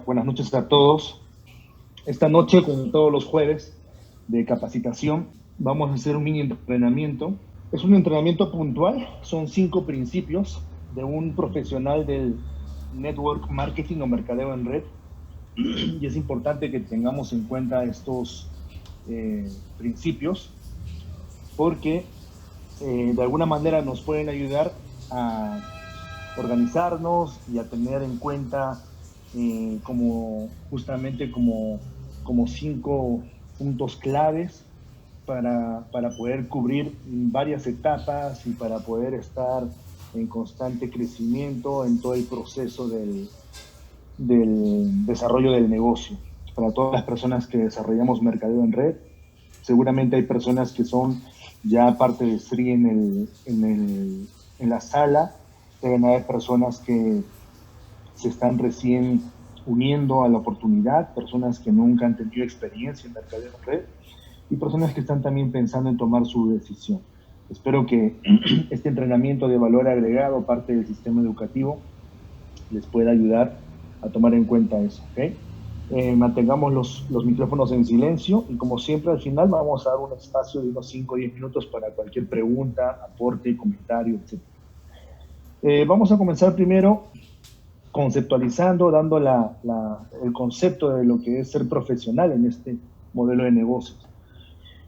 Buenas noches a todos. Esta noche, como todos los jueves de capacitación, vamos a hacer un mini entrenamiento. Es un entrenamiento puntual, son 5 principios de un profesional del network marketing o mercadeo en red. Y es importante que tengamos en cuenta estos principios porque de alguna manera nos pueden ayudar a organizarnos y a tener en cuenta justamente como 5 puntos claves para poder cubrir varias etapas y para poder estar en constante crecimiento en todo el proceso del desarrollo del negocio. Para todas las personas que desarrollamos mercadeo en red, seguramente hay personas que son ya parte de SRI en la sala, deben haber personas que se están recién uniendo a la oportunidad, personas que nunca han tenido experiencia en mercadeo en red y personas que están también pensando en tomar su decisión. Espero que este entrenamiento de valor agregado, parte del sistema educativo, les pueda ayudar a tomar en cuenta eso, ¿ok? Mantengamos los micrófonos en silencio y como siempre al final vamos a dar un espacio de unos 5 o 10 minutos para cualquier pregunta, aporte, comentario, etc. Vamos a comenzar primero conceptualizando, dando el concepto de lo que es ser profesional en este modelo de negocios.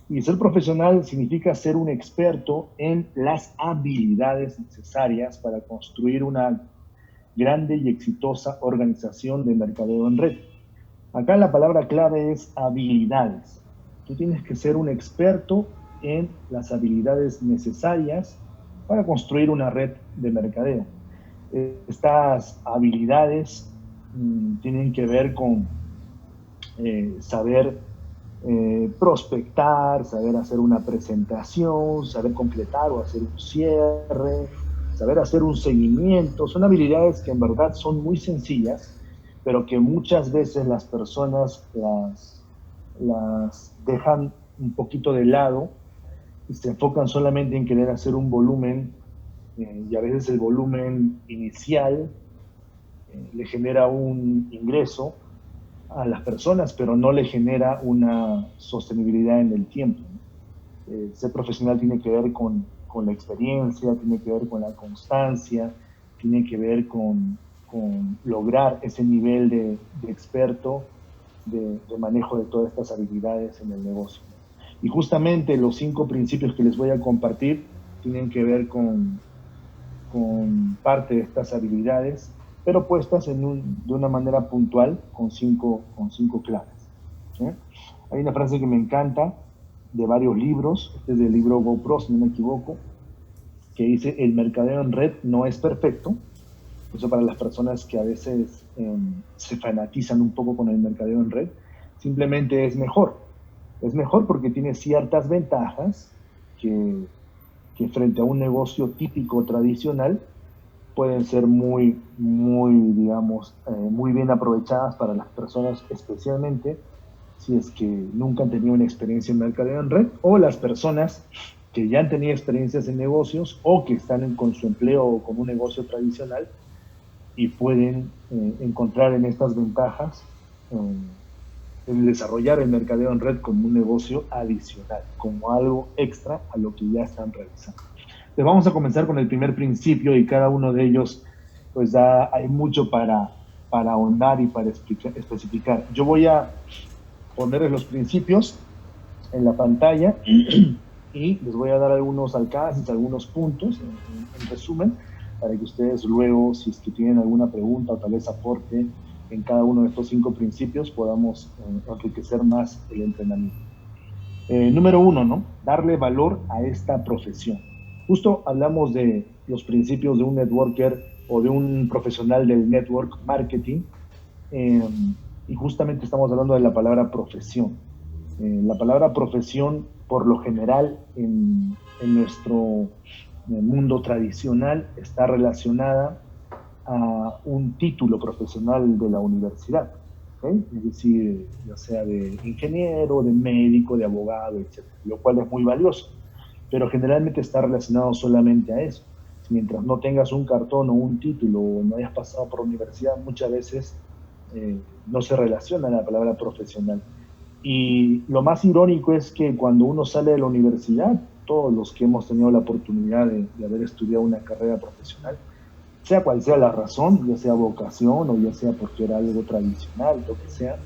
Y ser profesional significa ser un experto en las habilidades necesarias para construir una grande y exitosa organización de mercadeo en red. Acá la palabra clave es habilidades. Tú tienes que ser un experto en las habilidades necesarias para construir una red de mercadeo. Estas habilidades tienen que ver con saber prospectar, saber hacer una presentación, saber completar o hacer un cierre, saber hacer un seguimiento. Son habilidades que en verdad son muy sencillas, pero que muchas veces las personas las dejan un poquito de lado y se enfocan solamente en querer hacer un volumen y a veces el volumen inicial le genera un ingreso a las personas, pero no le genera una sostenibilidad en el tiempo. Ser profesional tiene que ver con la experiencia, tiene que ver con la constancia, tiene que ver con lograr ese nivel de experto de manejo de todas estas habilidades en el negocio. Y justamente los 5 principios que les voy a compartir tienen que ver con parte de estas habilidades, pero puestas de una manera puntual con cinco claves. ¿Sí? Hay una frase que me encanta de varios libros, este es del libro GoPro, si no me equivoco, que dice: el mercadeo en red no es perfecto. Eso para las personas que a veces se fanatizan un poco con el mercadeo en red, simplemente es mejor. Es mejor porque tiene ciertas ventajas que frente a un negocio típico tradicional pueden ser muy bien aprovechadas para las personas, especialmente si es que nunca han tenido una experiencia en mercadeo en red, o las personas que ya han tenido experiencias en negocios o que están con su empleo o con un negocio tradicional y pueden encontrar en estas ventajas el desarrollar el mercadeo en red como un negocio adicional, como algo extra a lo que ya están realizando. Entonces vamos a comenzar con el primer principio y cada uno de ellos, pues hay mucho para ahondar y para especificar. Yo voy a ponerles los principios en la pantalla y les voy a dar algunos alcances, algunos puntos en resumen, para que ustedes luego, si es que tienen alguna pregunta o tal vez aporte en cada uno de estos 5 principios, podamos enriquecer más el entrenamiento. Número 1, ¿no? Darle valor a esta profesión. Justo hablamos de los principios de un networker o de un profesional del network marketing, y justamente estamos hablando de la palabra profesión. La palabra profesión, por lo general, en nuestro mundo tradicional, está relacionada a un título profesional de la universidad, ¿okay? Es decir, ya sea de ingeniero, de médico, de abogado, etc., lo cual es muy valioso, pero generalmente está relacionado solamente a eso. Mientras no tengas un cartón o un título o no hayas pasado por la universidad, muchas veces no se relaciona a la palabra profesional. Y lo más irónico es que cuando uno sale de la universidad, todos los que hemos tenido la oportunidad de haber estudiado una carrera profesional, sea cual sea la razón, ya sea vocación o ya sea porque era algo tradicional, lo que sea,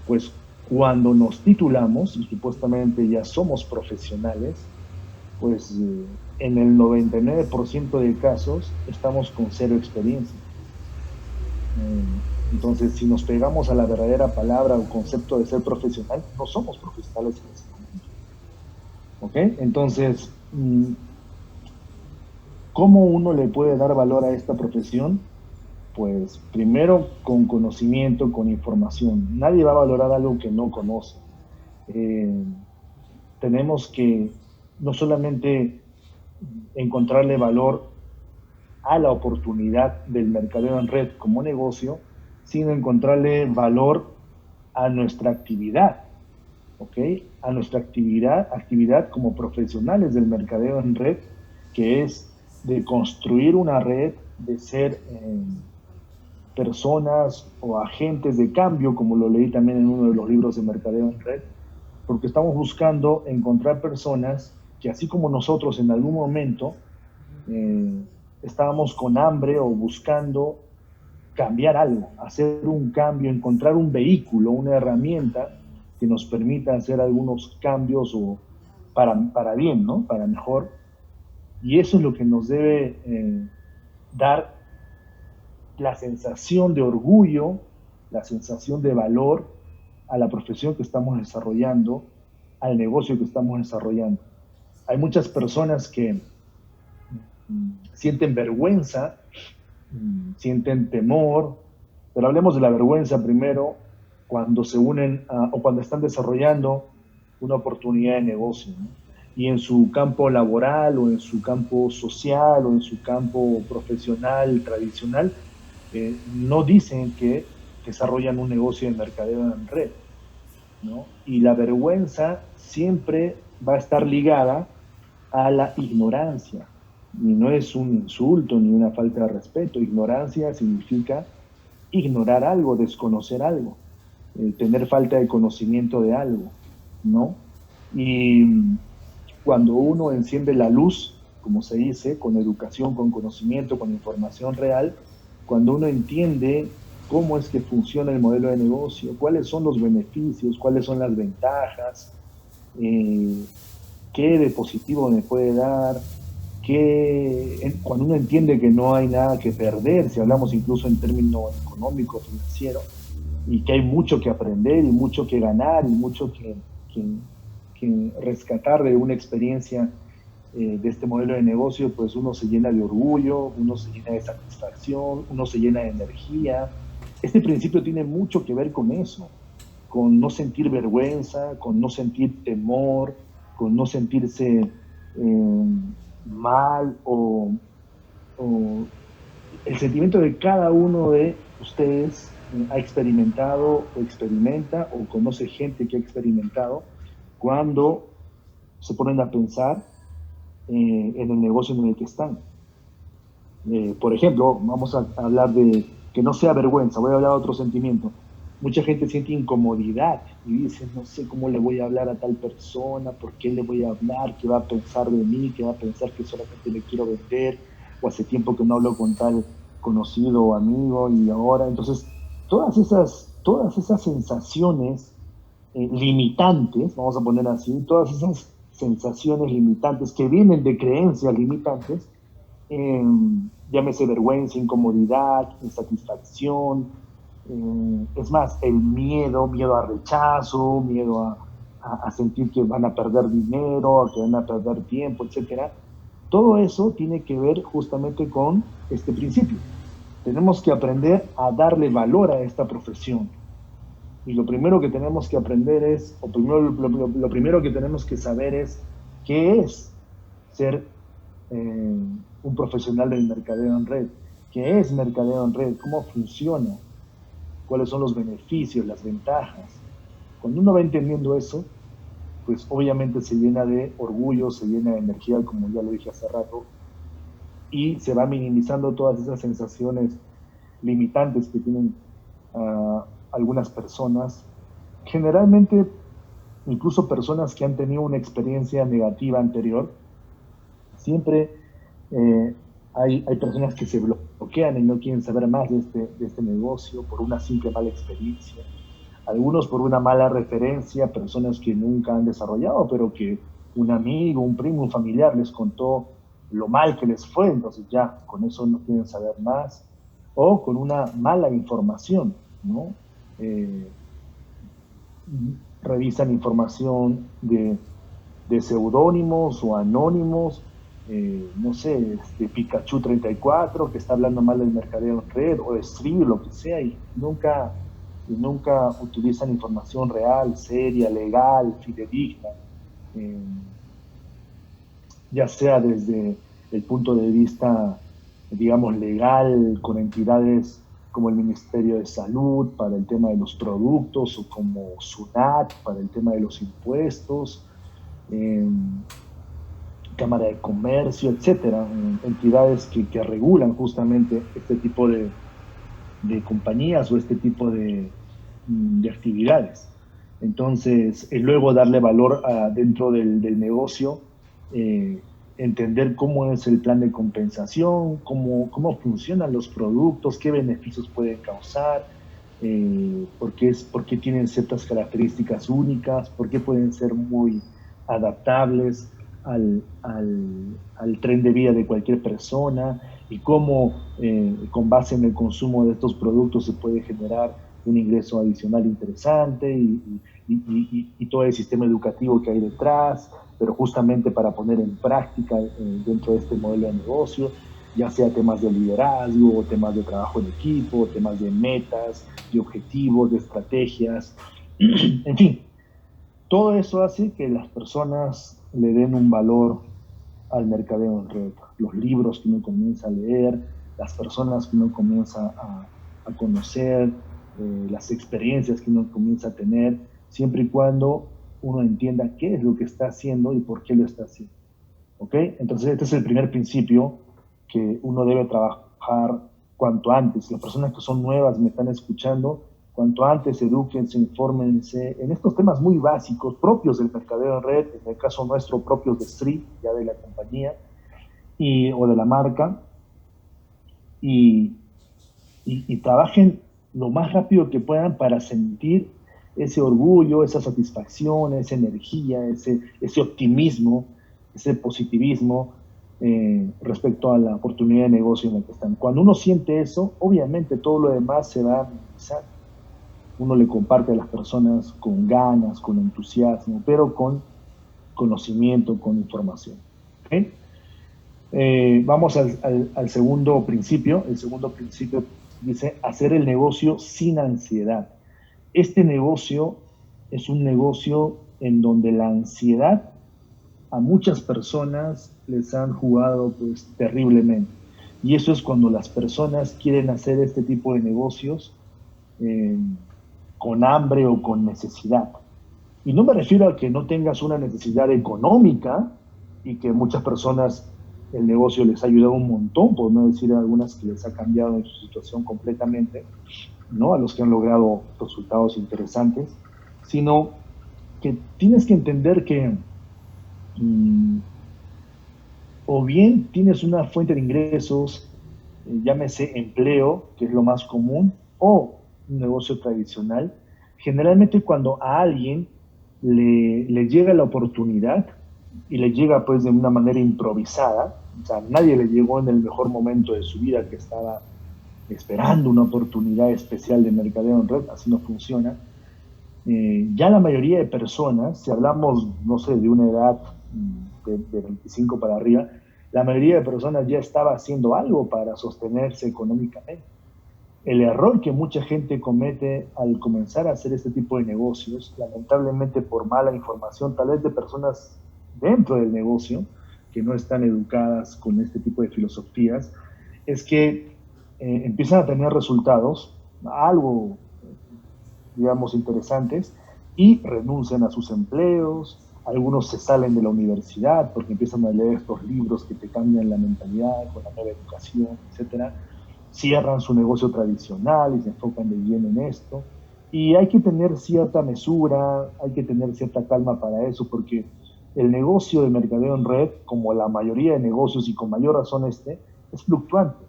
pues cuando nos titulamos y supuestamente ya somos profesionales, pues en el 99% de casos estamos con cero experiencia. Entonces, si nos pegamos a la verdadera palabra o concepto de ser profesional, no somos profesionales en ese momento. ¿Ok? Entonces, ¿cómo uno le puede dar valor a esta profesión? Pues primero con conocimiento, con información. Nadie va a valorar algo que no conoce. Eh, tenemos que no solamente encontrarle valor a la oportunidad del mercadeo en red como negocio, sino encontrarle valor a nuestra actividad, ¿ok? A nuestra actividad como profesionales del mercadeo en red, que es de construir una red, de ser personas o agentes de cambio, como lo leí también en uno de los libros de mercadeo en red, porque estamos buscando encontrar personas que así como nosotros en algún momento eh, estábamos con hambre o buscando cambiar algo, hacer un cambio, encontrar un vehículo, una herramienta que nos permita hacer algunos cambios o para bien, ¿no? Para mejor. Y eso es lo que nos debe dar la sensación de orgullo, la sensación de valor a la profesión que estamos desarrollando, al negocio que estamos desarrollando. Hay muchas personas que sienten vergüenza, sienten temor, pero hablemos de la vergüenza primero cuando se unen o cuando están desarrollando una oportunidad de negocio, ¿no? Y en su campo laboral o en su campo social o en su campo profesional tradicional, no dicen que desarrollan un negocio de mercadeo en red, ¿no? Y la vergüenza siempre va a estar ligada a la ignorancia. Y no es un insulto ni una falta de respeto. Ignorancia significa ignorar algo, desconocer algo, tener falta de conocimiento de algo, ¿no? Y cuando uno enciende la luz, como se dice, con educación, con conocimiento, con información real, cuando uno entiende cómo es que funciona el modelo de negocio, cuáles son los beneficios, cuáles son las ventajas, eh, qué de positivo me puede dar, cuando uno entiende que no hay nada que perder, si hablamos incluso en términos económicos, financieros, y que hay mucho que aprender y mucho que ganar y mucho que rescatar de una experiencia de este modelo de negocio, pues uno se llena de orgullo, uno se llena de satisfacción, uno se llena de energía. Este principio tiene mucho que ver con eso, con no sentir vergüenza, con no sentir temor, con no sentirse mal o el sentimiento de cada uno de ustedes ha experimentado o experimenta o conoce gente que ha experimentado cuando se ponen a pensar en el negocio en el que están. Por ejemplo, vamos a hablar de que no sea vergüenza, voy a hablar de otro sentimiento. Mucha gente siente incomodidad y dice, no sé cómo le voy a hablar a tal persona, por qué le voy a hablar, qué va a pensar de mí, qué va a pensar que solamente le quiero vender, o hace tiempo que no hablo con tal conocido o amigo y ahora. Entonces, todas esas sensaciones limitantes, vamos a poner así, todas esas sensaciones limitantes que vienen de creencias limitantes, eh, llámese vergüenza, incomodidad, insatisfacción, es más, el miedo, miedo a rechazo, miedo a sentir que van a perder dinero, a que van a perder tiempo, etcétera. Todo eso tiene que ver justamente con este principio. Tenemos que aprender a darle valor a esta profesión. Y lo primero que tenemos que aprender es, o primero, lo primero que tenemos que saber es qué es ser un profesional del mercadeo en red. ¿Qué es mercadeo en red? ¿Cómo funciona? ¿Cuáles son los beneficios, las ventajas? Cuando uno va entendiendo eso, pues obviamente se llena de orgullo, se llena de energía, como ya lo dije hace rato, y se va minimizando todas esas sensaciones limitantes que tienen algunas personas, generalmente incluso personas que han tenido una experiencia negativa anterior, siempre hay personas que se bloquean y no quieren saber más de este negocio por una simple mala experiencia. Algunos por una mala referencia, personas que nunca han desarrollado, pero que un amigo, un primo, un familiar les contó lo mal que les fue, entonces ya con eso no quieren saber más. O con una mala información, ¿no? Eh, Revisan información de seudónimos o anónimos, no sé, Pikachu 34, que está hablando mal del mercadeo en red, o de Stream, lo que sea, y nunca utilizan información real, seria, legal, fidedigna, eh, ya sea desde el punto de vista, digamos, legal, con entidades como el Ministerio de Salud para el tema de los productos, o como SUNAT para el tema de los impuestos, eh, Cámara de Comercio, etcétera, entidades que regulan justamente este tipo de compañías o este tipo de actividades. Entonces, luego darle valor dentro del negocio, eh, entender cómo es el plan de compensación, cómo funcionan los productos, qué beneficios pueden causar, por qué tienen ciertas características únicas, por qué pueden ser muy adaptables al tren de vida de cualquier persona, y cómo con base en el consumo de estos productos se puede generar un ingreso adicional interesante, y todo el sistema educativo que hay detrás, pero justamente para poner en práctica dentro de este modelo de negocio, ya sea temas de liderazgo, temas de trabajo en equipo, temas de metas, de objetivos, de estrategias, en fin, todo eso hace que las personas le den un valor al mercadeo en red. Los libros que uno comienza a leer, las personas que uno comienza a conocer, las experiencias que uno comienza a tener, siempre y cuando uno entienda qué es lo que está haciendo y por qué lo está haciendo. ¿Ok? Entonces este es el primer principio que uno debe trabajar cuanto antes. Las personas que son nuevas me están escuchando, cuanto antes edúquense, infórmense en estos temas muy básicos, propios del mercadeo en red, en el caso nuestro, propios de Street, ya de la compañía o de la marca, y, y trabajen lo más rápido que puedan para sentir ese orgullo, esa satisfacción, esa energía, ese optimismo, ese positivismo respecto a la oportunidad de negocio en la que están. Cuando uno siente eso, obviamente todo lo demás se va a minimizar. Uno le comparte a las personas con ganas, con entusiasmo, pero con conocimiento, con información. ¿Okay? Vamos al segundo principio. El segundo principio dice hacer el negocio sin ansiedad. Este negocio es un negocio en donde la ansiedad a muchas personas les han jugado pues terriblemente. Y eso es cuando las personas quieren hacer este tipo de negocios eh, con hambre o con necesidad. Y no me refiero a que no tengas una necesidad económica y que muchas personas el negocio les ha ayudado un montón, por no decir algunas que les ha cambiado en su situación completamente, ¿no? A los que han logrado resultados interesantes, sino que tienes que entender que o bien tienes una fuente de ingresos, llámese empleo, que es lo más común, o un negocio tradicional. Generalmente cuando a alguien le llega la oportunidad, y le llega pues de una manera improvisada, o sea, nadie le llegó en el mejor momento de su vida que estaba esperando una oportunidad especial de mercadeo en red, así no funciona. Ya la mayoría de personas, si hablamos, no sé, de una edad de 25 para arriba, la mayoría de personas ya estaba haciendo algo para sostenerse económicamente. El error que mucha gente comete al comenzar a hacer este tipo de negocios, lamentablemente por mala información, tal vez de personas dentro del negocio, que no están educadas con este tipo de filosofías, es que empiezan a tener resultados, algo, digamos, interesantes, y renuncian a sus empleos. Algunos se salen de la universidad porque empiezan a leer estos libros que te cambian la mentalidad con la nueva educación, etcétera. cierran su negocio tradicional y se enfocan de lleno en esto. Y hay que tener cierta mesura, hay que tener cierta calma para eso, porque el negocio de mercadeo en red, como la mayoría de negocios y con mayor razón este, es fluctuante.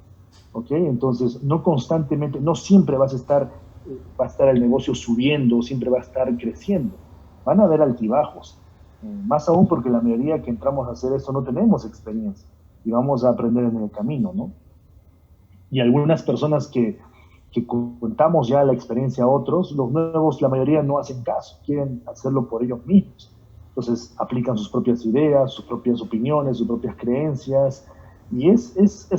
¿Ok? Entonces, no constantemente, no siempre va a estar el negocio subiendo, siempre va a estar creciendo. Van a haber altibajos. Más aún porque la mayoría que entramos a hacer eso no tenemos experiencia y vamos a aprender en el camino, ¿no? Y algunas personas que contamos ya la experiencia a otros, los nuevos, la mayoría no hacen caso, quieren hacerlo por ellos mismos. Entonces aplican sus propias ideas, sus propias opiniones, sus propias creencias, y es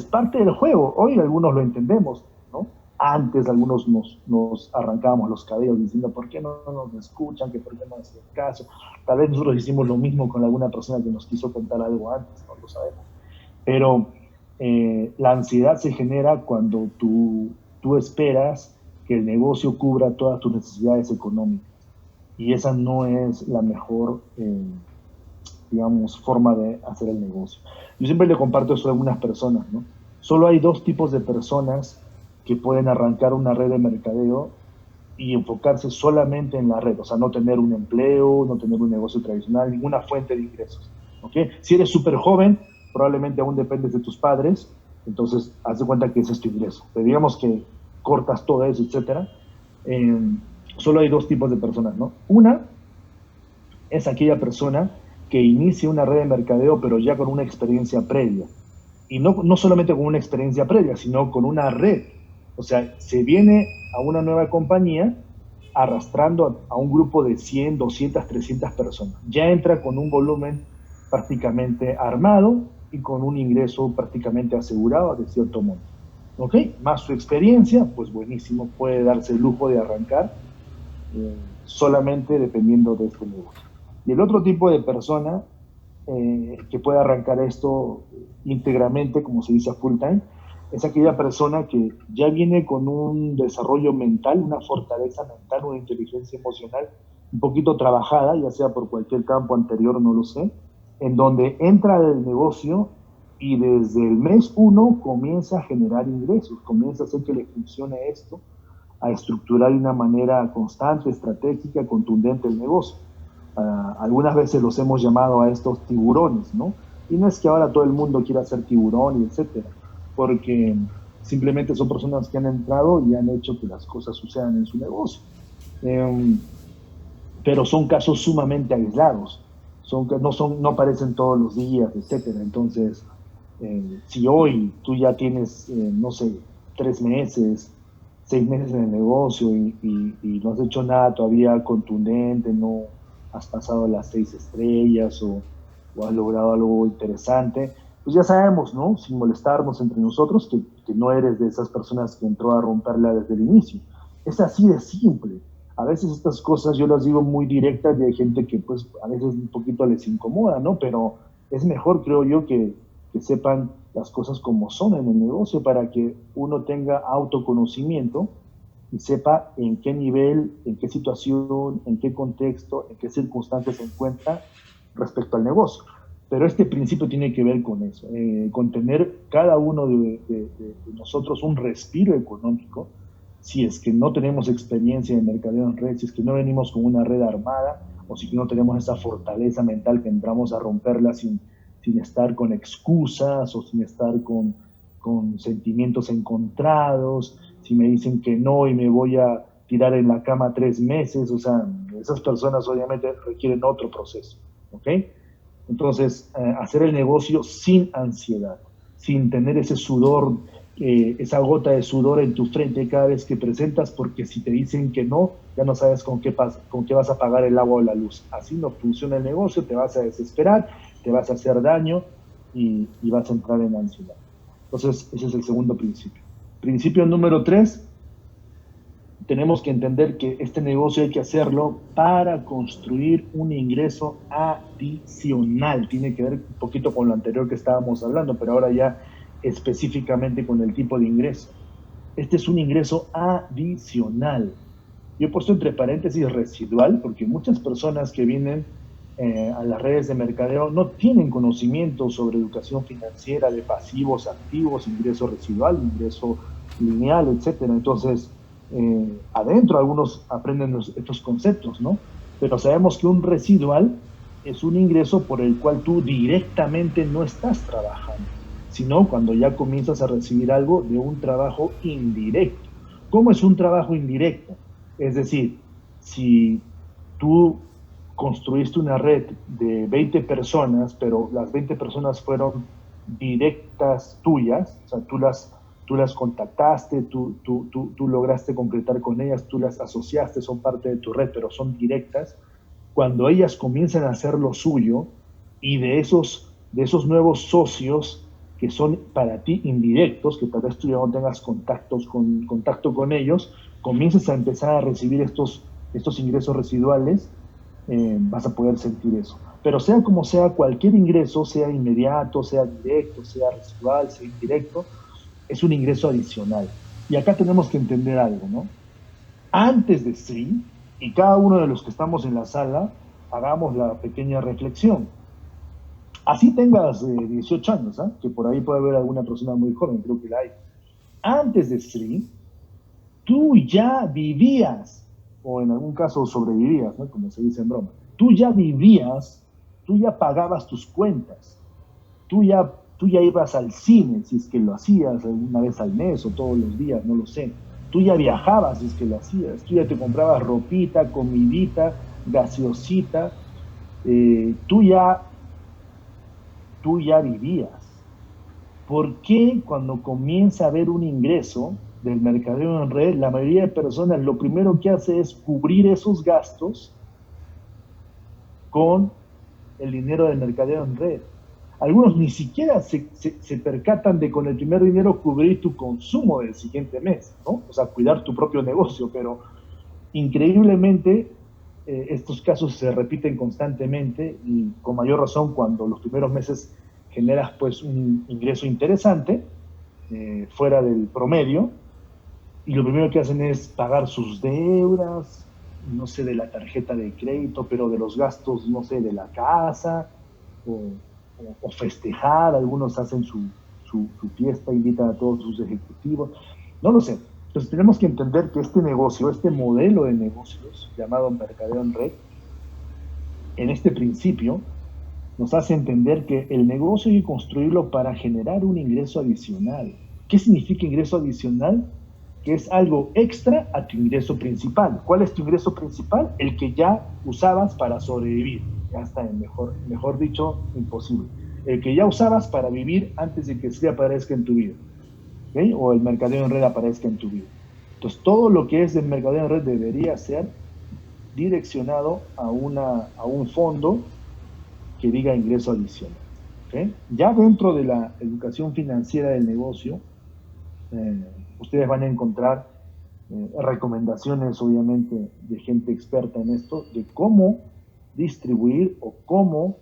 parte del juego. Hoy algunos lo entendemos, ¿no? Antes algunos nos arrancábamos los cabellos diciendo, ¿por qué no nos escuchan? ¿Que ¿Por qué no hacen caso? Tal vez nosotros hicimos lo mismo con alguna persona que nos quiso contar algo antes, no lo sabemos. Pero la ansiedad se genera cuando tú esperas que el negocio cubra todas tus necesidades económicas. Y esa no es la mejor, digamos, forma de hacer el negocio. Yo siempre le comparto eso a algunas personas, ¿no? Solo hay dos tipos de personas que pueden arrancar una red de mercadeo y enfocarse solamente en la red, o sea, no tener un empleo, no tener un negocio tradicional, ninguna fuente de ingresos. ¿Ok? Si eres súper joven, probablemente aún dependes de tus padres, entonces haz de cuenta que ese es tu ingreso. Pero digamos que cortas todo eso, etcétera. Eh, Solo hay dos tipos de personas, ¿no? Una es aquella persona que inicia una red de mercadeo, pero ya con una experiencia previa. Y no solamente con una experiencia previa, sino con una red. O sea, se viene a una nueva compañía arrastrando a un grupo de 100, 200, 300 personas. Ya entra con un volumen prácticamente armado y con un ingreso prácticamente asegurado de cierto modo. ¿Ok? Más su experiencia, pues buenísimo, puede darse el lujo de arrancar solamente dependiendo de este negocio. Y el otro tipo de persona que puede arrancar esto íntegramente, como se dice a full time, es aquella persona que ya viene con un desarrollo mental, una fortaleza mental, una inteligencia emocional un poquito trabajada, ya sea por cualquier campo anterior, no lo sé, en donde entra el negocio y desde el mes uno comienza a generar ingresos, comienza a hacer que le funcione esto, a estructurar de una manera constante, estratégica, contundente el negocio. Algunas veces los hemos llamado a estos tiburones, ¿no? Y no es que ahora todo el mundo quiera ser tiburón y etcétera, porque simplemente son personas que han entrado y han hecho que las cosas sucedan en su negocio. Eh, pero son casos sumamente aislados, no aparecen todos los días, etcétera. Entonces, si hoy tú ya tienes, no sé, 3 meses, 6 meses en el negocio y no has hecho nada todavía contundente, no has pasado las 6 estrellas o has logrado algo interesante, pues ya sabemos, ¿no? Sin molestarnos entre nosotros, que no eres de esas personas que entró a romperla desde el inicio. Es así de simple. A veces estas cosas yo las digo muy directas y hay gente que pues a veces un poquito les incomoda, ¿no? Pero es mejor, creo yo, que sepan las cosas como son en el negocio para que uno tenga autoconocimiento y sepa en qué nivel, en qué situación, en qué contexto, en qué circunstancias se encuentra respecto al negocio. Pero este principio tiene que ver con eso, con tener cada uno de nosotros un respiro económico, si es que no tenemos experiencia en mercadeo en red, si es que no venimos con una red armada, o si no tenemos esa fortaleza mental que entramos a romperla sin estar con excusas o sin estar con sentimientos encontrados, si me dicen que no y me voy a tirar en la cama 3 meses, o sea, esas personas obviamente requieren otro proceso, ¿ok? Entonces, hacer el negocio sin ansiedad, sin tener ese sudor, esa gota de sudor en tu frente cada vez que presentas, porque si te dicen que no, ya no sabes con qué vas a pagar el agua o la luz. Así no funciona el negocio, te vas a desesperar, te vas a hacer daño y vas a entrar en ansiedad. Entonces, ese es el segundo principio. Principio número 3, tenemos que entender que este negocio hay que hacerlo para construir un ingreso adicional. Tiene que ver un poquito con lo anterior que estábamos hablando, pero ahora ya específicamente con el tipo de ingreso. Este es un ingreso adicional. Yo he puesto entre paréntesis residual, porque muchas personas que vienen a las redes de mercadeo no tienen conocimiento sobre educación financiera de pasivos, activos, ingreso residual, ingreso lineal, etcétera. Entonces, adentro algunos aprenden estos conceptos, ¿no? Pero sabemos que un residual es un ingreso por el cual tú directamente no estás trabajando, sino cuando ya comienzas a recibir algo de un trabajo indirecto. ¿Cómo es un trabajo indirecto? Es decir, si tú construiste una red de 20 personas, pero las 20 personas fueron directas tuyas, o sea, tú las contactaste, tú lograste concretar con ellas, tú las asociaste, son parte de tu red, pero son directas. Cuando ellas comienzan a hacer lo suyo y de esos nuevos socios que son para ti indirectos, que tal vez tú ya no tengas contacto con ellos, comienzas a empezar a recibir estos ingresos residuales, vas a poder sentir eso. Pero sea como sea, cualquier ingreso, sea inmediato, sea directo, sea residual, sea indirecto, es un ingreso adicional. Y acá tenemos que entender algo, ¿no? Antes de sí, y cada uno de los que estamos en la sala, hagamos la pequeña reflexión. Así tengas 18 años, ¿eh? Que por ahí puede haber alguna persona muy joven, creo que la hay. Antes de sí, tú ya vivías, o en algún caso sobrevivías, ¿no? Como se dice en broma, tú ya vivías, tú ya pagabas tus cuentas, tú ya ibas al cine, si es que lo hacías una vez al mes o todos los días, no lo sé. Tú ya viajabas, si es que lo hacías, tú ya te comprabas ropita, comidita, gaseosita, tú tú ya vivías. ¿Por qué cuando comienza a haber un ingreso del mercadeo en red, la mayoría de personas lo primero que hace es cubrir esos gastos con el dinero del mercadeo en red? Algunos ni siquiera se percatan de con el primer dinero cubrir tu consumo del siguiente mes, ¿no? O sea, cuidar tu propio negocio, pero increíblemente estos casos se repiten constantemente y con mayor razón cuando los primeros meses generas pues un ingreso interesante fuera del promedio y lo primero que hacen es pagar sus deudas, no sé, de la tarjeta de crédito, pero de los gastos, no sé, de la casa o, o festejar, algunos hacen su fiesta, invitan a todos sus ejecutivos, no lo sé. Entonces tenemos que entender que este negocio, este modelo de negocios llamado mercadeo en red, en este principio nos hace entender que el negocio hay que construirlo para generar un ingreso adicional. ¿Qué significa ingreso adicional? Que es algo extra a tu ingreso principal. ¿Cuál es tu ingreso principal? El que ya usabas para sobrevivir. Ya está, mejor dicho, imposible. El que ya usabas para vivir antes de que se aparezca en tu vida. ¿Okay? O el mercadeo en red aparezca en tu vida. Entonces, todo lo que es el mercadeo en red debería ser direccionado a un fondo que diga ingreso adicional. ¿Okay? Ya dentro de la educación financiera del negocio, eh, ustedes van a encontrar recomendaciones, obviamente, de gente experta en esto, de cómo distribuir o cómo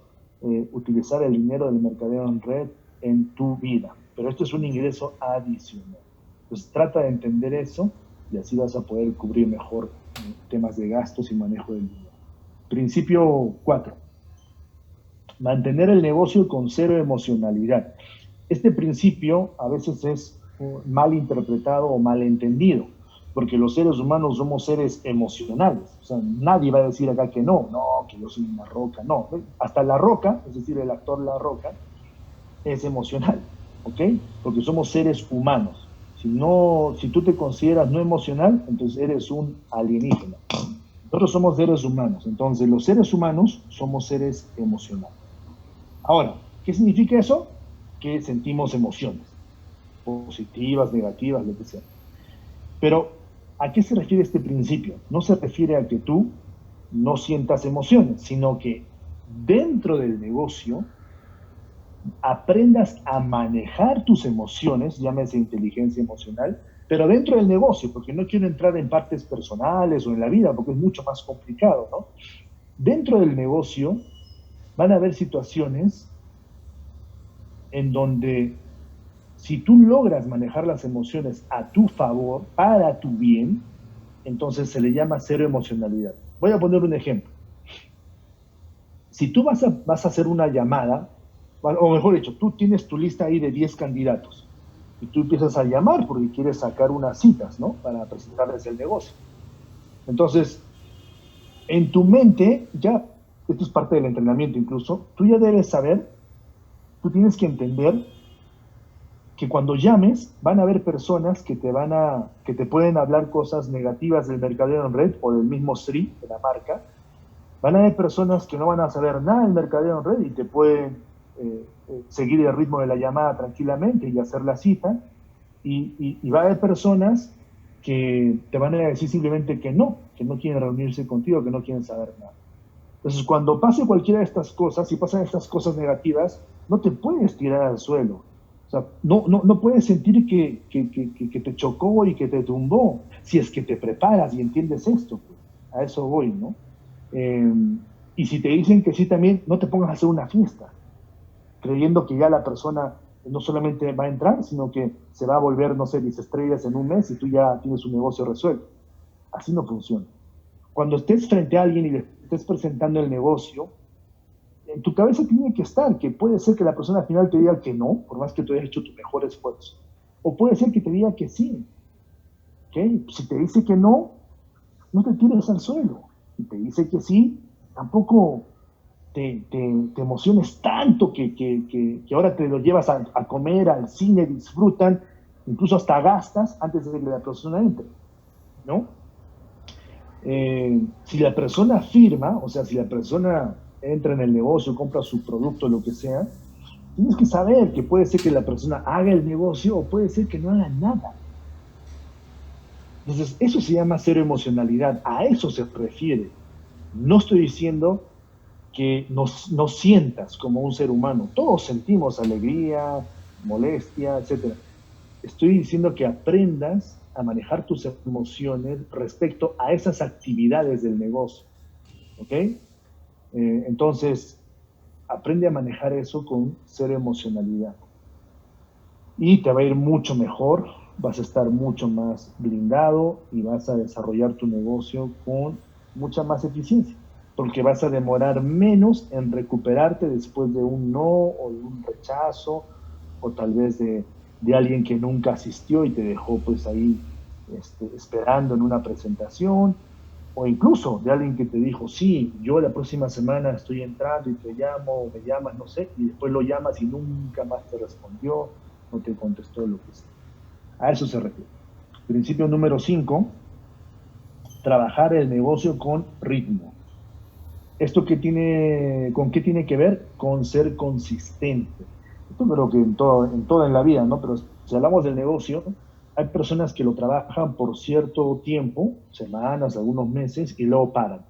utilizar el dinero del mercadeo en red en tu vida. Pero esto es un ingreso adicional. Entonces trata de entender eso y así vas a poder cubrir mejor temas de gastos y manejo del dinero. Principio 4. Mantener el negocio con cero emocionalidad. Este principio a veces es mal interpretado o mal entendido, porque los seres humanos somos seres emocionales. O sea, nadie va a decir acá que no, que yo soy una roca, no. Hasta La Roca, es decir, el actor La Roca, es emocional, ¿ok? Porque somos seres humanos. Si tú te consideras no emocional, entonces eres un alienígena. Nosotros somos seres humanos, entonces los seres humanos somos seres emocionales. Ahora, ¿qué significa eso? Que sentimos emociones, positivas, negativas, lo que sea. Pero, ¿a qué se refiere este principio? No se refiere a que tú no sientas emociones, sino que dentro del negocio aprendas a manejar tus emociones, llámese inteligencia emocional, pero dentro del negocio, porque no quiero entrar en partes personales o en la vida, porque es mucho más complicado, ¿no? Dentro del negocio van a haber situaciones en donde si tú logras manejar las emociones a tu favor, para tu bien, entonces se le llama cero emocionalidad. Voy a poner un ejemplo. Si tú vas a hacer una llamada, o mejor dicho, tú tienes tu lista ahí de 10 candidatos y tú empiezas a llamar porque quieres sacar unas citas, ¿no? Para presentarles el negocio. Entonces, en tu mente, ya, esto es parte del entrenamiento incluso, tú ya debes saber, tú tienes que entender que cuando llames van a haber personas que te pueden hablar cosas negativas del mercadeo en red o del mismo SRI, de la marca. Van a haber personas que no van a saber nada del mercadeo en red y te pueden seguir el ritmo de la llamada tranquilamente y hacer la cita. Y va a haber personas que te van a decir simplemente que no quieren reunirse contigo, que no quieren saber nada. Entonces, cuando pase cualquiera de estas cosas, si pasan estas cosas negativas, no te puedes tirar al suelo. O sea, no puedes sentir que te chocó y que te tumbó, si es que te preparas y entiendes esto. Pues, a eso voy, ¿no? Eh, y si te dicen que sí también, no te pongas a hacer una fiesta, creyendo que ya la persona no solamente va a entrar, sino que se va a volver, no sé, 10 estrellas en un mes y tú ya tienes un negocio resuelto. Así no funciona. Cuando estés frente a alguien y le estés presentando el negocio, en tu cabeza tiene que estar que puede ser que la persona al final te diga que no, por más que tú hayas hecho tu mejor esfuerzo. O puede ser que te diga que sí. ¿Okay? Si te dice que no, no te tires al suelo. Si te dice que sí, tampoco te emociones tanto que ahora te lo llevas a comer, al cine, disfrutan, incluso hasta gastas antes de que la persona entre, ¿no? Si la persona firma, o sea, si la persona entra en el negocio, compra su producto, lo que sea, tienes que saber que puede ser que la persona haga el negocio o puede ser que no haga nada. Entonces, eso se llama cero emocionalidad, a eso se refiere. No estoy diciendo que nos sientas como un ser humano. Todos sentimos alegría, molestia, etc. Estoy diciendo que aprendas a manejar tus emociones respecto a esas actividades del negocio. ¿Ok? Entonces, aprende a manejar eso con cero emocionalidad. Y te va a ir mucho mejor, vas a estar mucho más blindado y vas a desarrollar tu negocio con mucha más eficiencia, porque vas a demorar menos en recuperarte después de un no o de un rechazo o tal vez de alguien que nunca asistió y te dejó pues ahí esperando en una presentación, o incluso de alguien que te dijo, sí, yo la próxima semana estoy entrando y te llamo, o me llamas, no sé, y después lo llamas y nunca más te respondió, no te contestó lo que sea. A eso se refiere. Principio número 5, trabajar el negocio con ritmo. ¿Esto con qué tiene que ver? Con ser consistente. Esto creo que en todo en la vida, ¿no? Pero si hablamos del negocio, hay personas que lo trabajan por cierto tiempo, semanas, algunos meses, y luego paran.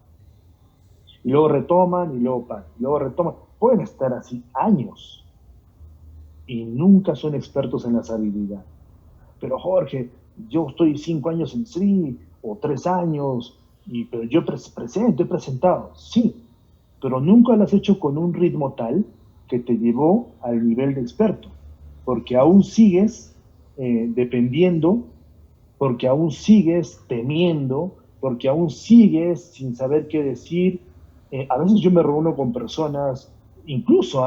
Y luego retoman, y luego paran, y luego retoman. Pueden estar así años y nunca son expertos en las habilidades. Pero Jorge, yo estoy 5 años en SRI o 3 años, pero yo presento, he presentado, sí, pero nunca lo has hecho con un ritmo tal que te llevó al nivel de experto, porque aún sigues dependiendo, porque aún sigues temiendo, porque aún sigues sin saber qué decir. A veces yo me reúno con personas, incluso,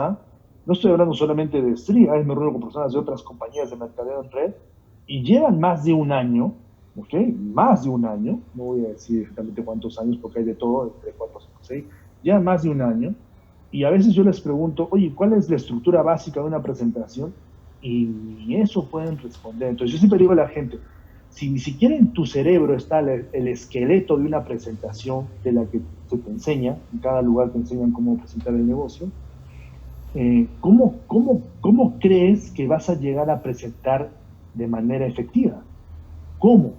no estoy hablando solamente de SRI, a veces me reúno con personas de otras compañías de mercadeo en red, y llevan más de un año, ¿ok? Más de un año, no voy a decir exactamente cuántos años, porque hay de todo, entre 4, 5, 6, ya más de un año, y a veces yo les pregunto, oye, ¿cuál es la estructura básica de una presentación? Y ni eso pueden responder. Entonces yo siempre digo a la gente, si ni siquiera en tu cerebro está el esqueleto de una presentación de la que se te enseña, en cada lugar te enseñan cómo presentar el negocio, ¿cómo crees que vas a llegar a presentar de manera efectiva? ¿Cómo?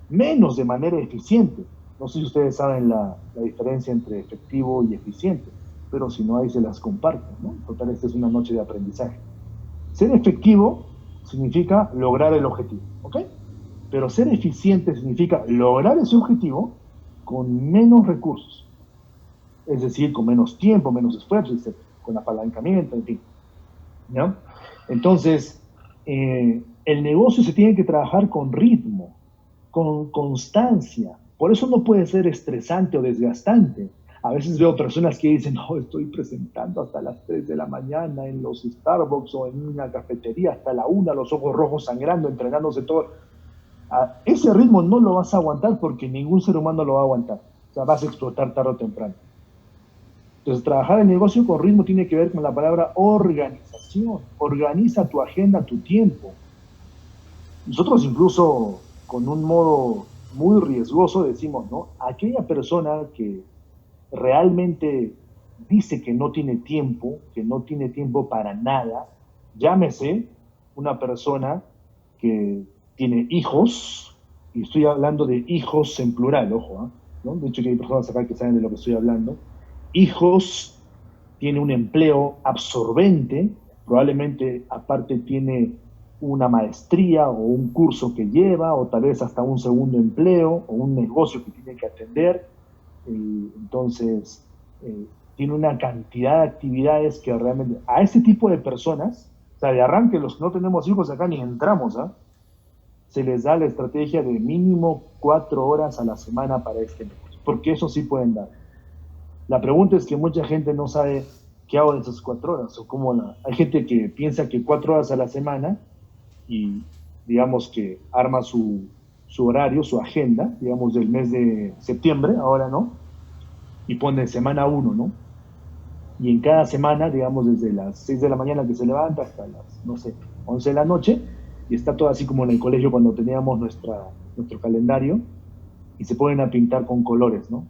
Menos de manera eficiente. No sé si ustedes saben la diferencia entre efectivo y eficiente, pero si no, ahí se las comparto, ¿no? Total, esta es una noche de aprendizaje. Ser efectivo significa lograr el objetivo, ¿ok? Pero ser eficiente significa lograr ese objetivo con menos recursos, es decir, con menos tiempo, menos esfuerzo, etc., con apalancamiento, en fin, ¿no? Entonces, el negocio se tiene que trabajar con ritmo, con constancia. Por eso no puede ser estresante o desgastante. A veces veo personas que dicen, no, estoy presentando hasta las 3 de la mañana en los Starbucks o en una cafetería hasta la 1, los ojos rojos sangrando, entrenándose todo. Ese ritmo no lo vas a aguantar porque ningún ser humano lo va a aguantar. O sea, vas a explotar tarde o temprano. Entonces, trabajar el negocio con ritmo tiene que ver con la palabra organización. Organiza tu agenda, tu tiempo. Nosotros incluso con un modo muy riesgoso decimos, ¿no? Aquella persona que realmente dice que no tiene tiempo para nada, llámese una persona que tiene hijos, y estoy hablando de hijos en plural, ojo, ¿eh? ¿No? De hecho que hay personas acá que saben de lo que estoy hablando, hijos, tiene un empleo absorbente, probablemente aparte tiene una maestría o un curso que lleva, o tal vez hasta un segundo empleo o un negocio que tiene que atender. Entonces, tiene una cantidad de actividades que realmente a ese tipo de personas, o sea, de arranque los que no tenemos hijos acá ni entramos, ¿ah? Se les da la estrategia de mínimo 4 horas a la semana para este negocio, porque eso sí pueden dar. La pregunta es que mucha gente no sabe qué hago de esas 4 horas o cómo hay gente que piensa que 4 horas a la semana y digamos que arma su horario, su agenda, digamos del mes de septiembre, ahora no, y pone semana uno, ¿no? Y en cada semana, digamos desde las 6 de la mañana que se levanta hasta las, no sé, 11 de la noche, y está todo así como en el colegio cuando teníamos nuestro calendario, y se ponen a pintar con colores, ¿no?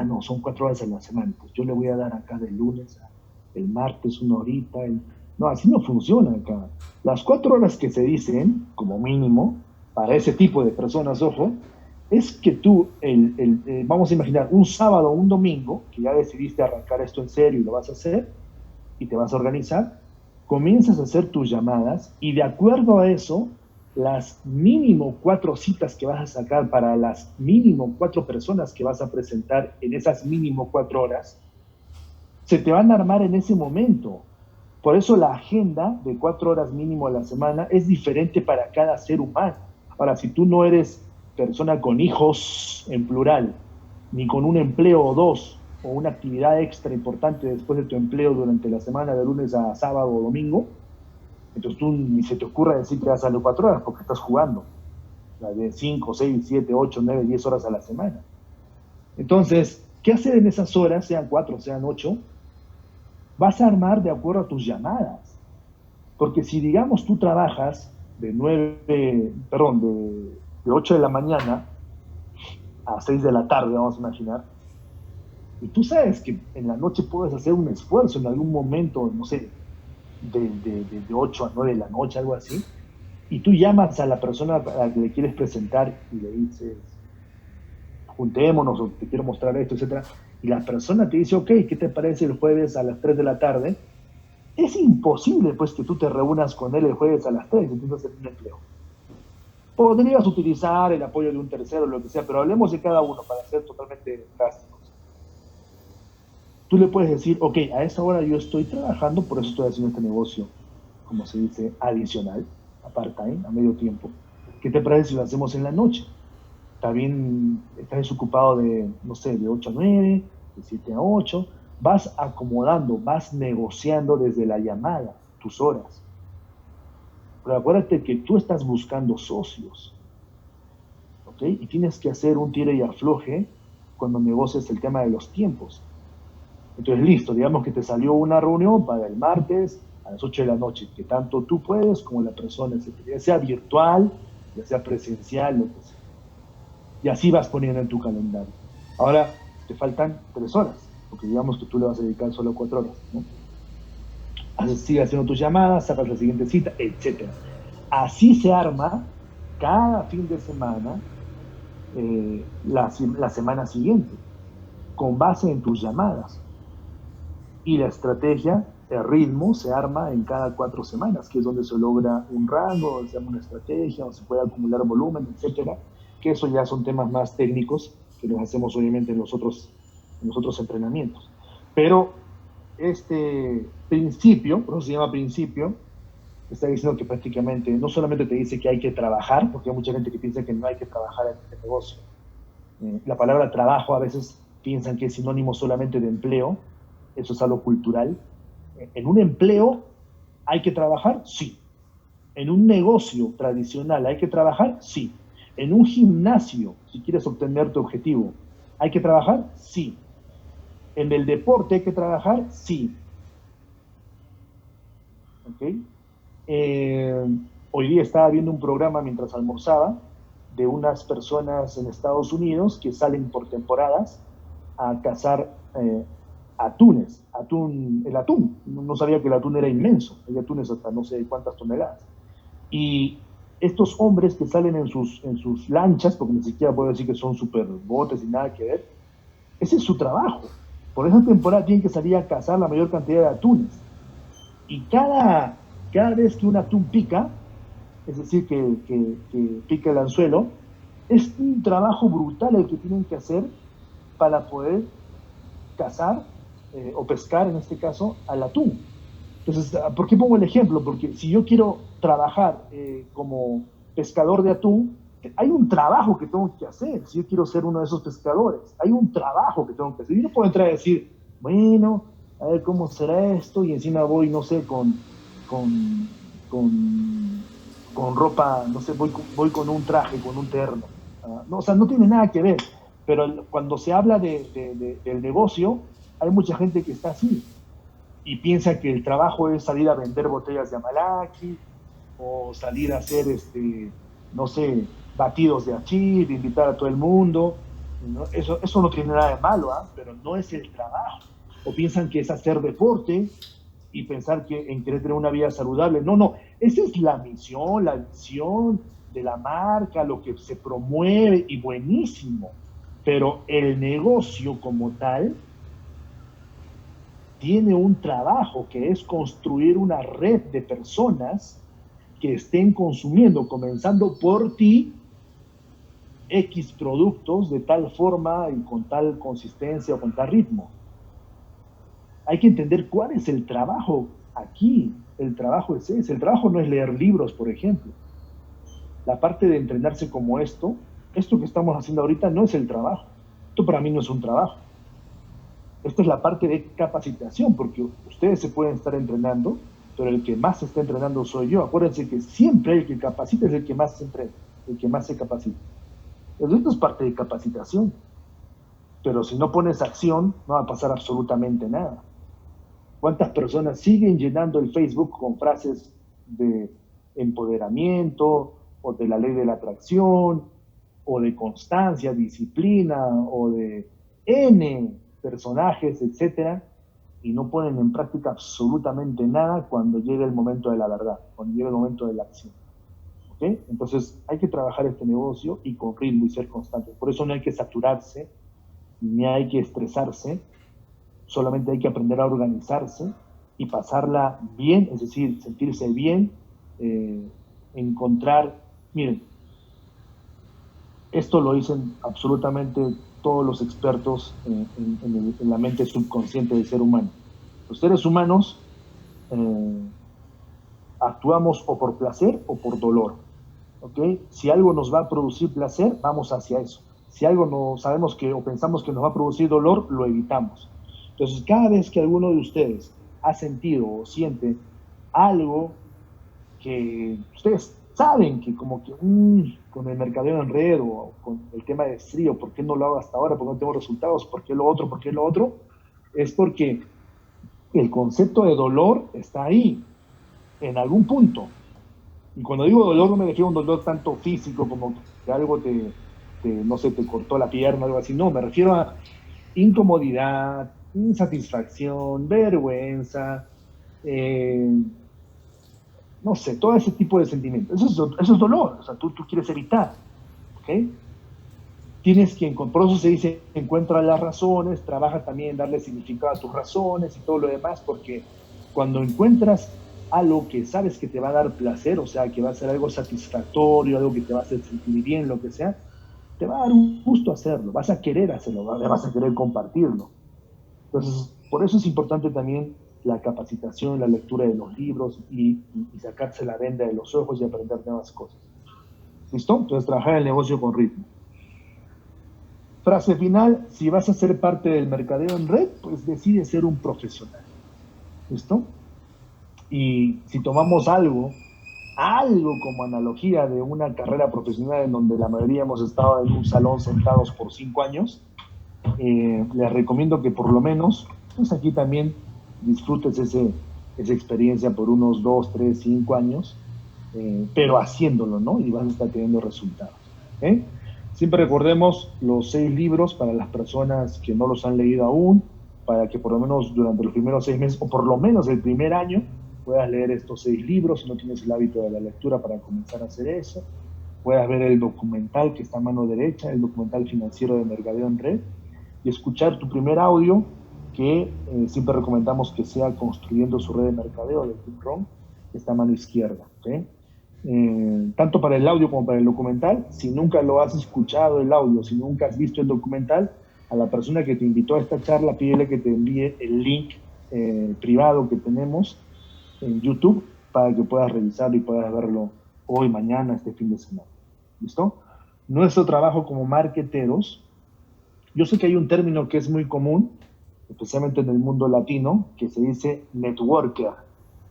No, son 4 horas a la semana, pues yo le voy a dar acá de lunes a el martes 1 horita. No, así no funciona acá. Las 4 horas que se dicen, como mínimo, para ese tipo de personas, ojo, es que tú, vamos a imaginar, un sábado o un domingo, que ya decidiste arrancar esto en serio y lo vas a hacer, y te vas a organizar, comienzas a hacer tus llamadas y de acuerdo a eso, las mínimo 4 citas que vas a sacar para las mínimo 4 personas que vas a presentar en esas mínimo 4 horas, se te van a armar en ese momento. Por eso la agenda de 4 horas mínimo a la semana es diferente para cada ser humano. Ahora, si tú no eres persona con hijos en plural, ni con un empleo o dos, o una actividad extra importante después de tu empleo durante la semana de lunes a sábado o domingo, entonces tú ni se te ocurra decir que vas a las 4 horas porque estás jugando. La de 5, 6, 7, 8, 9, 10 horas a la semana. Entonces, ¿qué hacer en esas horas, sean 4, sean 8? Vas a armar de acuerdo a tus llamadas. Porque si, digamos, tú trabajas de 8 de la mañana a 6 de la tarde, vamos a imaginar, y tú sabes que en la noche puedes hacer un esfuerzo en algún momento, no sé, de 8 a 9 de la noche, algo así, y tú llamas a la persona a la que le quieres presentar y le dices, juntémonos o te quiero mostrar esto, etcétera, y la persona te dice, ok, ¿qué te parece el jueves a las 3 de la tarde? Es imposible, pues, que tú te reúnas con él el jueves a las 3 y tú haces un empleo. Podrías utilizar el apoyo de un tercero, lo que sea, pero hablemos de cada uno para ser totalmente drásticos. Tú le puedes decir, ok, a esa hora yo estoy trabajando, por eso estoy haciendo este negocio, como se dice, adicional, a part-time, a medio tiempo. ¿Qué te parece si lo hacemos en la noche? También estás desocupado de, no sé, de 8 a 9, de 7 a 8, vas acomodando, vas negociando desde la llamada tus horas. Pero acuérdate que tú estás buscando socios, ¿ok? Y tienes que hacer un tire y afloje cuando negocias el tema de los tiempos. Entonces, listo, digamos que te salió una reunión para el martes a las 8 de la noche, que tanto tú puedes como la persona, ya sea virtual, ya sea presencial, lo que sea. Y así vas poniendo en tu calendario. Ahora te faltan 3 horas, porque digamos que tú le vas a dedicar solo 4 horas, ¿no? Sigues haciendo tus llamadas, sacas la siguiente cita, etc. Así se arma cada fin de semana la semana siguiente, con base en tus llamadas. Y la estrategia, el ritmo, se arma en cada 4 semanas, que es donde se logra un rango, donde se arma una estrategia, donde se puede acumular volumen, etcétera, que eso ya son temas más técnicos que los hacemos obviamente en los otros entrenamientos. Pero este principio, por eso se llama principio, está diciendo que prácticamente no solamente te dice que hay que trabajar, porque hay mucha gente que piensa que no hay que trabajar en este negocio. La palabra trabajo a veces piensan que es sinónimo solamente de empleo, eso es algo cultural. En un empleo hay que trabajar, sí. En un negocio tradicional hay que trabajar, sí. En un gimnasio, si quieres obtener tu objetivo, ¿hay que trabajar? Sí. En el deporte hay que trabajar, sí. ¿Ok? Eh, Hoy día estaba viendo un programa mientras almorzaba de unas personas en Estados Unidos que salen por temporadas a cazar atunes, el atún. No sabía que el atún era inmenso, hay atunes hasta no sé cuántas toneladas. Y estos hombres que salen en sus lanchas, porque ni siquiera puedo decir que son super botes y nada que ver, ese es su trabajo. Por esa temporada tienen que salir a cazar la mayor cantidad de atunes. Y cada vez que un atún pica, es decir, que pica el anzuelo, es un trabajo brutal el que tienen que hacer para poder cazar o pescar, en este caso, al atún. Entonces, ¿por qué pongo el ejemplo? Porque si yo quiero trabajar como pescador de atún, hay un trabajo que tengo que hacer. Si yo quiero ser uno de esos pescadores, hay un trabajo que tengo que hacer. Yo no puedo entrar a decir, bueno, a ver cómo será esto, y encima voy, no sé, con, con, con ropa, no sé, voy con un traje, con un terno. No, o sea, no tiene nada que ver. Pero cuando se habla del negocio, hay mucha gente que está así y piensa que el trabajo es salir a vender botellas de Amalaki o salir a hacer, no sé, batidos de achir, invitar a todo el mundo. ¿No? Eso no tiene nada de malo, ¿eh? Pero no es el trabajo. O piensan que es hacer deporte y pensar que en querer tener una vida saludable. No, no, esa es la misión, la visión de la marca, lo que se promueve y buenísimo. Pero el negocio como tal tiene un trabajo que es construir una red de personas que estén consumiendo, comenzando por ti, X productos de tal forma y con tal consistencia o con tal ritmo. Hay que entender cuál es el trabajo aquí. El trabajo es ese. El trabajo no es leer libros, por ejemplo. La parte de entrenarse como esto que estamos haciendo ahorita no es el trabajo. Esto para mí no es un trabajo. Esta es la parte de capacitación, porque ustedes se pueden estar entrenando, pero el que más se está entrenando soy yo. Acuérdense que siempre el que capacita es el que más se entrena, el que más se capacita. Entonces, esto es parte de capacitación, pero si no pones acción, no va a pasar absolutamente nada. ¿Cuántas personas siguen llenando el Facebook con frases de empoderamiento o de la ley de la atracción o de constancia, disciplina o de N personajes, etcétera, y no ponen en práctica absolutamente nada cuando llegue el momento de la verdad, cuando llegue el momento de la acción? ¿Ok? Entonces hay que trabajar este negocio y con ritmo y ser constante. Por eso no hay que saturarse, ni hay que estresarse, solamente hay que aprender a organizarse y pasarla bien, es decir, sentirse bien, eh, encontrar, miren, esto lo dicen absolutamente todos los expertos en la mente subconsciente del ser humano. Los seres humanos actuamos o por placer o por dolor. ¿Ok? Si algo nos va a producir placer, vamos hacia eso. Si algo no sabemos que o pensamos que nos va a producir dolor, lo evitamos. Entonces, cada vez que alguno de ustedes ha sentido o siente algo que ustedes saben que como que con el mercadeo en red o con el tema de frío, ¿por qué no lo hago hasta ahora? ¿Por qué no tengo resultados? ¿Por qué lo otro? ¿Por qué lo otro? Es porque el concepto de dolor está ahí, en algún punto. Y cuando digo dolor no me refiero a un dolor tanto físico como que algo no sé, te cortó la pierna o algo así. No, me refiero a incomodidad, insatisfacción, vergüenza, eh, no sé, todo ese tipo de sentimientos. Eso es dolor, o sea, tú quieres evitar, ¿ok? Tienes que, por eso se dice, encuentra las razones, trabaja también en darle significado a tus razones y todo lo demás, porque cuando encuentras algo que sabes que te va a dar placer, o sea, que va a ser algo satisfactorio, algo que te va a hacer sentir bien, lo que sea, te va a dar un gusto hacerlo, vas a querer hacerlo, vas a querer compartirlo. Entonces, por eso es importante también la capacitación, la lectura de los libros y sacarse la venda de los ojos y aprender nuevas cosas. ¿Listo? Entonces, trabajar el negocio con ritmo. Frase final: si vas a ser parte del mercadeo en red, pues decide ser un profesional. ¿Listo? Y si tomamos algo como analogía de una carrera profesional en donde la mayoría hemos estado en un salón sentados por 5 años, les recomiendo que por lo menos, pues aquí también disfrutes esa experiencia por unos 2, 3, 5 años, pero haciéndolo, ¿no? Y vas a estar teniendo resultados. Siempre recordemos los 6 libros para las personas que no los han leído aún, para que por lo menos durante los primeros 6 meses, o por lo menos el primer año, puedas leer estos 6 libros, si no tienes el hábito de la lectura, para comenzar a hacer eso. Puedas ver el documental que está a mano derecha, el documental financiero de Mercadeo en Red, y escuchar tu primer audio, que siempre recomendamos que sea Construyendo su red de mercadeo, de Tim Rohn, que está a mano izquierda. Tanto para el audio como para el documental. Si nunca lo has escuchado el audio, si nunca has visto el documental, a la persona que te invitó a esta charla, pídele que te envíe el link privado que tenemos en YouTube para que puedas revisarlo y puedas verlo hoy, mañana, este fin de semana. ¿Listo? Nuestro trabajo como marketeros, yo sé que hay un término que es muy común, especialmente en el mundo latino, que se dice networker.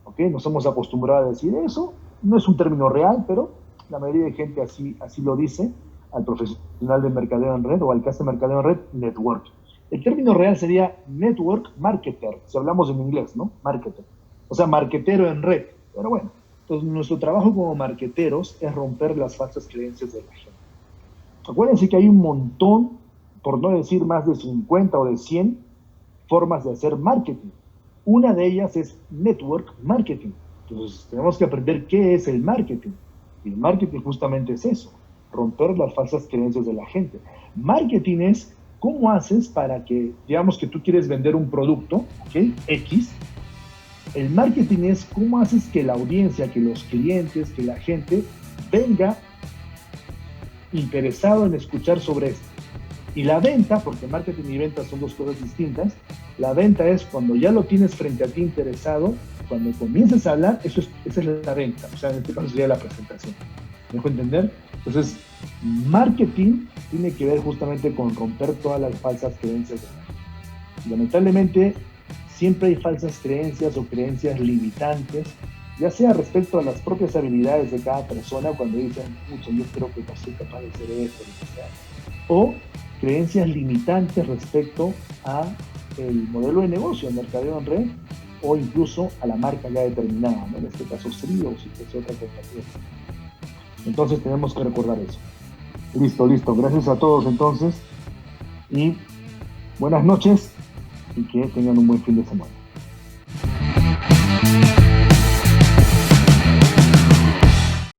¿Ok? Nos hemos acostumbrado a decir eso. No es un término real, pero la mayoría de gente así lo dice al profesional de mercadeo en red o al que hace mercadeo en red, network. El término real sería network marketer, si hablamos en inglés, ¿no? Marketer. O sea, marketero en red. Pero bueno, entonces nuestro trabajo como marketeros es romper las falsas creencias de la gente. Acuérdense que hay un montón, por no decir más de 50 o de 100 formas de hacer marketing. Una de ellas es network marketing. Entonces tenemos que aprender qué es el marketing. Y el marketing justamente es eso, romper las falsas creencias de la gente. Marketing es cómo haces para que, digamos que tú quieres vender un producto, ¿ok? X. El marketing es cómo haces que la audiencia, que los clientes, que la gente venga interesado en escuchar sobre esto. Y la venta, porque marketing y venta son dos cosas distintas, la venta es cuando ya lo tienes frente a ti interesado, cuando comienzas a hablar, esa es la venta. O sea, en este caso sería la presentación. ¿Me dejo entender? Entonces, marketing tiene que ver justamente con romper todas las falsas creencias de la gente. Lamentablemente, siempre hay falsas creencias o creencias limitantes, ya sea respecto a las propias habilidades de cada persona, cuando dicen, mucho, yo creo que no soy capaz de hacer esto, o creencias limitantes respecto a el modelo de negocio, el mercadeo en red, o incluso a la marca ya determinada, ¿no? En este caso Srio, si es otra compañía. Entonces tenemos que recordar eso. Listo. Gracias a todos entonces, y buenas noches, y que tengan un buen fin de semana.